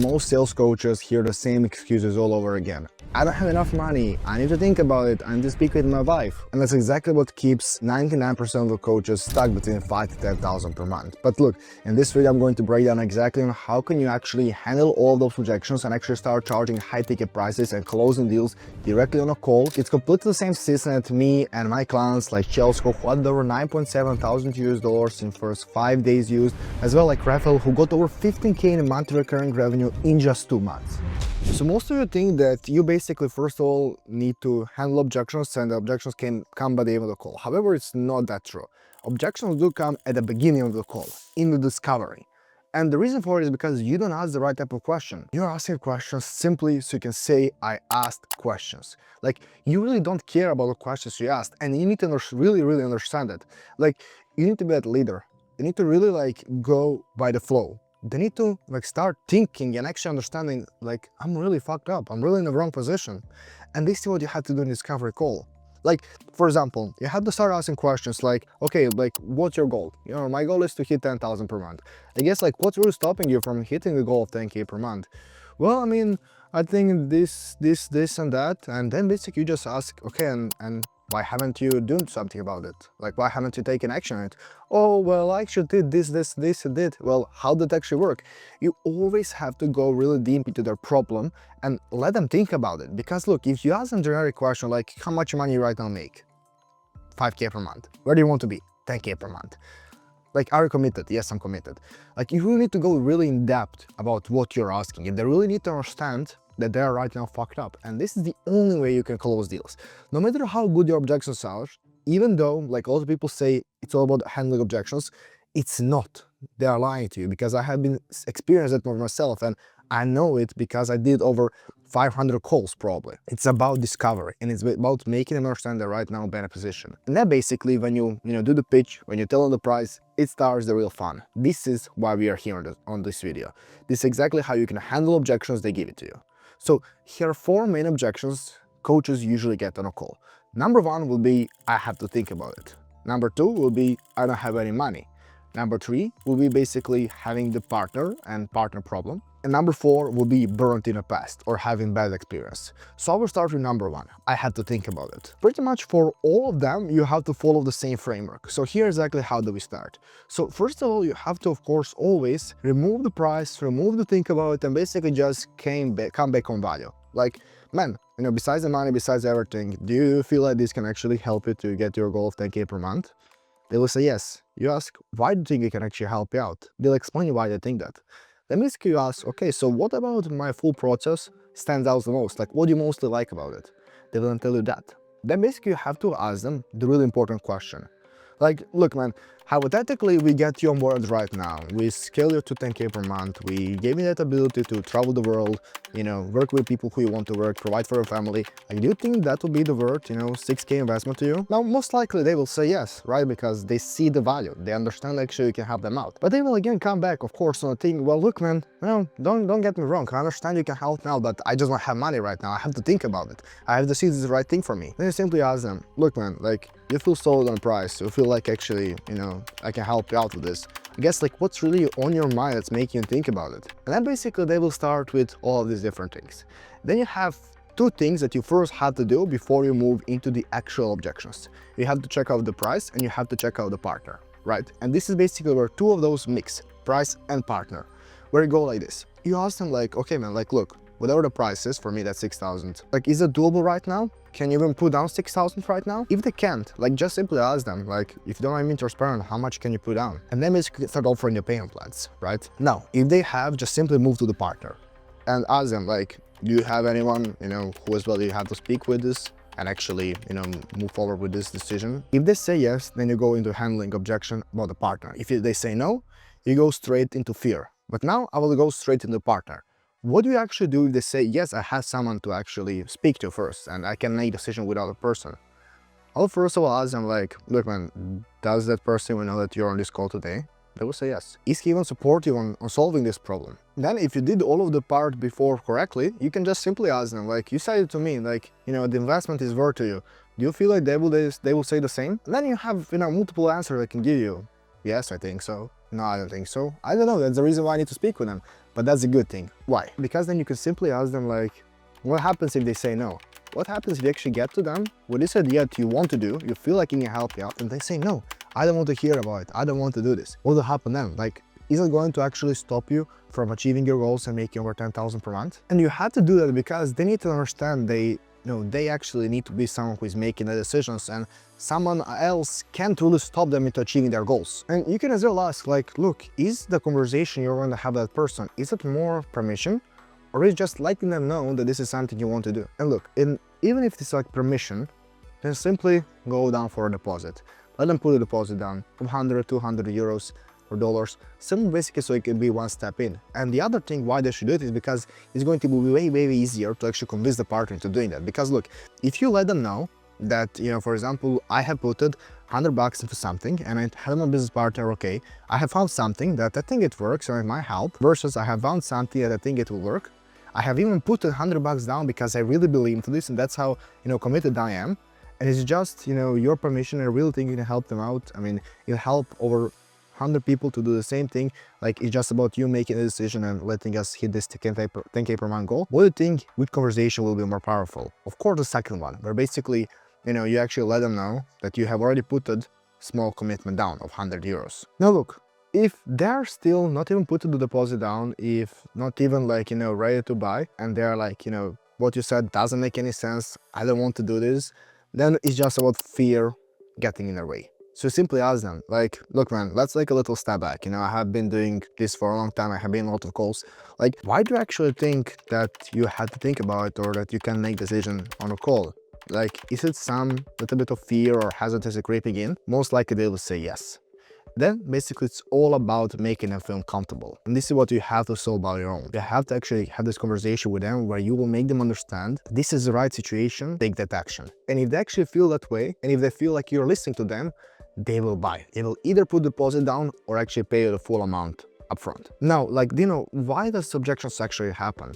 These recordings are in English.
most sales coaches hear the same excuses all over again. I don't have enough money, I need to think about it, I need to speak with my wife. And that's exactly what keeps 99% of the coaches stuck between 5 to 10,000 per month. But look, in this video I'm going to break down exactly on how can you actually handle all those objections and actually start charging high ticket prices and closing deals directly on a call. It's completely the same system that me and my clients like Chelsea, who had over 9.7 thousand US dollars in first 5 days used, as well like Rafael, who got over 15K in monthly recurring revenue in just 2 months. So most of you think that you basically first of all need to handle objections, and the objections can come by the end of the call. However, it's not that true. Objections do come at the beginning of the call, in the discovery. And the reason for it is because you don't ask the right type of question. You're asking questions simply so you can say, I asked questions. Like, you really don't care about the questions you asked, and you need to really understand it. Like, you need to be that leader. You need to really like go by the flow. They need to like start thinking and actually understanding like, I'm really fucked up, I'm really in the wrong position. And this is what you have to do in discovery call. Like, for example, you have to start asking questions like, okay, like, what's your goal? You know, my goal is to hit 10,000 per month. I guess like, what's really stopping you from hitting the goal of 10K per month? Well, I mean, I think this and that. And then basically you just ask, okay, and why haven't you done something about it? Like, why haven't you taken action on it? Oh, well, I actually did this, and did. Well, how did it actually work? You always have to go really deep into their problem and let them think about it. Because look, if you ask them a generic question like, how much money you right now make? 5K per month. Where do you want to be? 10K per month. Like, are you committed? Yes, I'm committed. Like, you really need to go really in depth about what you're asking. And they really need to understand that they are right now fucked up. And this is the only way you can close deals. No matter how good your objections are, even though like a lot of people say it's all about handling objections, it's not. They are lying to you, because I have been experienced it for myself, and I know it because I did over 500 calls probably. It's about discovery, and it's about making them understand they're right now in a better position. And then basically when you do the pitch, when you tell them the price, it starts the real fun. This is why we are here on this video. This is exactly how you can handle objections they give it to you. So here are 4 main objections coaches usually get on a call. Number 1 will be, I have to think about it. Number 2 will be, I don't have any money. Number 3 will be basically having the partner and partner problem. And number 4 will be burnt in the past or having bad experience. So I will start with number 1. I had to think about it. Pretty much for all of them, you have to follow the same framework. So here exactly how do we start. So first of all, you have to, of course, always remove the price, remove the think about it, and basically just come back on value. Like, man, besides the money, besides everything, do you feel like this can actually help you to get your goal of 10K per month? They will say yes. You ask, why do you think it can actually help you out? They'll explain you why they think that. Then basically you ask, okay, so what about my full process stands out the most? Like, what do you mostly like about it? They will tell you that. Then basically you have to ask them the really important question. Like, look, man, hypothetically, we get you on board right now. We scale you to 10K per month. We gave you that ability to travel the world, work with people who you want to work, provide for your family. Like, do you think that would be the worth, 6K investment to you? Now, most likely they will say yes, right? Because they see the value. They understand actually you can help them out. But they will again come back, of course, on the thing, well, look, man, don't get me wrong. I understand you can help now, but I just don't have money right now. I have to think about it. I have to see if this is the right thing for me. Then you simply ask them, look, man, like, you feel sold on price. You feel like actually, I can help you out with this. I guess like what's really on your mind that's making you think about it. And then basically they will start with all of these different things. Then you have 2 things that you first have to do before you move into the actual objections. You have to check out the price and you have to check out the partner, right? And this is basically where 2 of those mix, price and partner, where you go like this. You ask them like, okay, man, like, look, whatever the price is, for me that's 6,000. Like, is it doable right now? Can you even put down 6,000 right now? If they can't, like, just simply ask them, like, if you don't mind being transparent, how much can you put down? And then basically start offering the payment plans, right? Now, if they have, just simply move to the partner and ask them, like, do you have anyone, who as well you have to speak with this and actually, move forward with this decision? If they say yes, then you go into handling objection about the partner. If they say no, you go straight into fear. But now I will go straight into partner. What do you actually do if they say, yes, I have someone to actually speak to first and I can make a decision without a person? I'll first of all ask them like, look, man, does that person know that you're on this call today? They will say yes. Is he even support you on solving this problem? Then if you did all of the part before correctly, you can just simply ask them like, you said it to me, like, the investment is worth to you. Do you feel like they will say the same? And then you have, multiple answers they can give you. Yes, I think so. No, I don't think so. I don't know. That's the reason why I need to speak with them. But that's a good thing. Why? Because then you can simply ask them like, what happens if they say no? What happens if you actually get to them with this idea that you want to do, you feel like you can help you out, and they say, no, I don't want to hear about it. I don't want to do this. What will happen then? Like, is it going to actually stop you from achieving your goals and making over 10,000 per month? And you have to do that because they need to understand they actually need to be someone who is making the decisions, and someone else can't really stop them into achieving their goals. And you can as well ask like, look, is the conversation you're going to have with that person, is it more permission, or is it just letting them know that this is something you want to do? And look, even if it's like permission, then simply go down for a deposit. Let them put a deposit down of 100, 200 euros or dollars, simply basically so it can be one step in. And the other thing why they should do it is because it's going to be way easier to actually convince the partner into doing that. Because look, if you let them know that, for example, I have put $100 into something and I had my business partner, okay, I have found something that I think it works or it might help, versus I have found something that I think it will work. I have even put $100 down because I really believe into this, and that's how, committed I am. And it's just, your permission, and I really think you can help them out. I mean, you'll help over 100 people to do the same thing. Like, it's just about you making a decision and letting us hit this 10K per month goal. What do you think, which conversation will be more powerful? Of course, the second one, where basically, you actually let them know that you have already put a small commitment down of 100 euros. Now look, if they're still not even putting the deposit down, if not even like, ready to buy, and they're like, what you said doesn't make any sense, I don't want to do this, then it's just about fear getting in their way. So simply ask them like, look man, let's take a little step back. I have been doing this for a long time. I have been on a lot of calls. Like, why do you actually think that you had to think about it, or that you can make decision on a call? Like, is it some little bit of fear or hesitancy creeping in? Most likely they will say yes. Then basically it's all about making them feel comfortable. And this is what you have to solve by your own. You have to actually have this conversation with them where you will make them understand this is the right situation, take that action. And if they actually feel that way, and if they feel like you're listening to them, they will buy. They will either put deposit down or actually pay you the full amount upfront. Now, like, why does objections actually happen?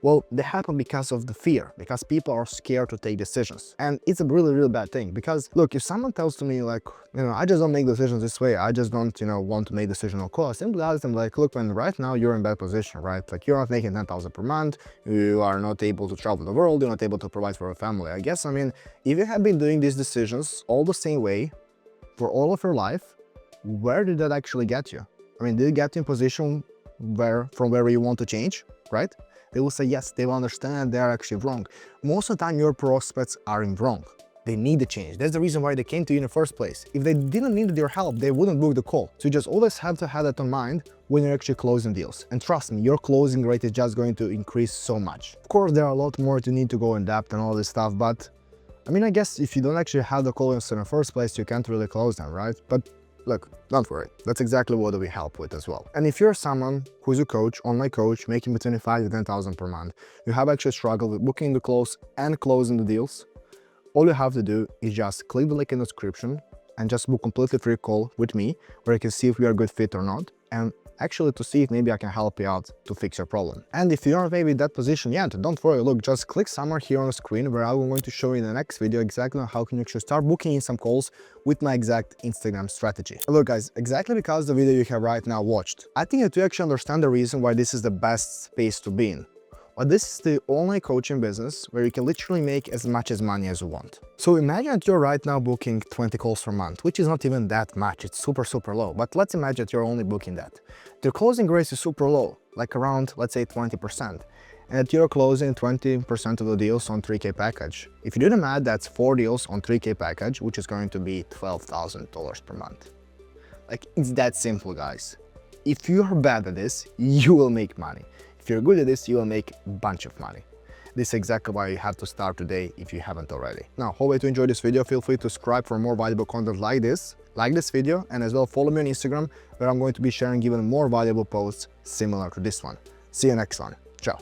Well, they happen because of the fear, because people are scared to take decisions. And it's a really bad thing, because look, if someone tells to me like, I just don't make decisions this way, I just don't, want to make decisions on call, I simply ask them like, look, man, right now you're in bad position, right? Like, you're not making 10,000 per month, you are not able to travel the world, you're not able to provide for a family. I guess, if you have been doing these decisions all the same way for all of your life, where did that actually get you? Did it get you in position from where you want to change, right? They will say yes, they will understand they are actually wrong. Most of the time your prospects are in wrong. They need a change. That's the reason why they came to you in the first place. If they didn't need your help, they wouldn't book the call. So you just always have to have that in mind when you're actually closing deals. And trust me, your closing rate is just going to increase so much. Of course, there are a lot more to need to go in depth and all this stuff, but I guess if you don't actually have the call in the first place, you can't really close them, right? But look, don't worry, that's exactly what we help with as well. And if you're someone who's a coach, online coach, making between 5,000 to 10,000 per month, you have actually struggled with booking the calls and closing the deals, all you have to do is just click the link in the description and just book a completely free call with me, where you can see if we are a good fit or not, and actually to see if maybe I can help you out to fix your problem. And if you aren't maybe in that position yet, don't worry, look, just click somewhere here on the screen where I'm going to show you in the next video exactly how can you actually start booking in some calls with my exact Instagram strategy. Look guys, exactly because the video you have right now watched, I think that you actually understand the reason why this is the best space to be in. But this is the online coaching business where you can literally make as much money as you want. So imagine that you're right now booking 20 calls per month, which is not even that much, it's super low. But let's imagine that you're only booking that. The closing rate is super low, like around, let's say 20%. And that you're closing 20% of the deals on 3K package. If you do the math, that's 4 deals on 3K package, which is going to be $12,000 per month. Like, it's that simple, guys. If you're bad at this, you will make money. If you're good at this, you will make a bunch of money. This is exactly why you have to start today if you haven't already. Now, hope you enjoyed this video. Feel free to subscribe for more valuable content like this. Like this video, and as well follow me on Instagram, where I'm going to be sharing even more valuable posts similar to this one. See you next one.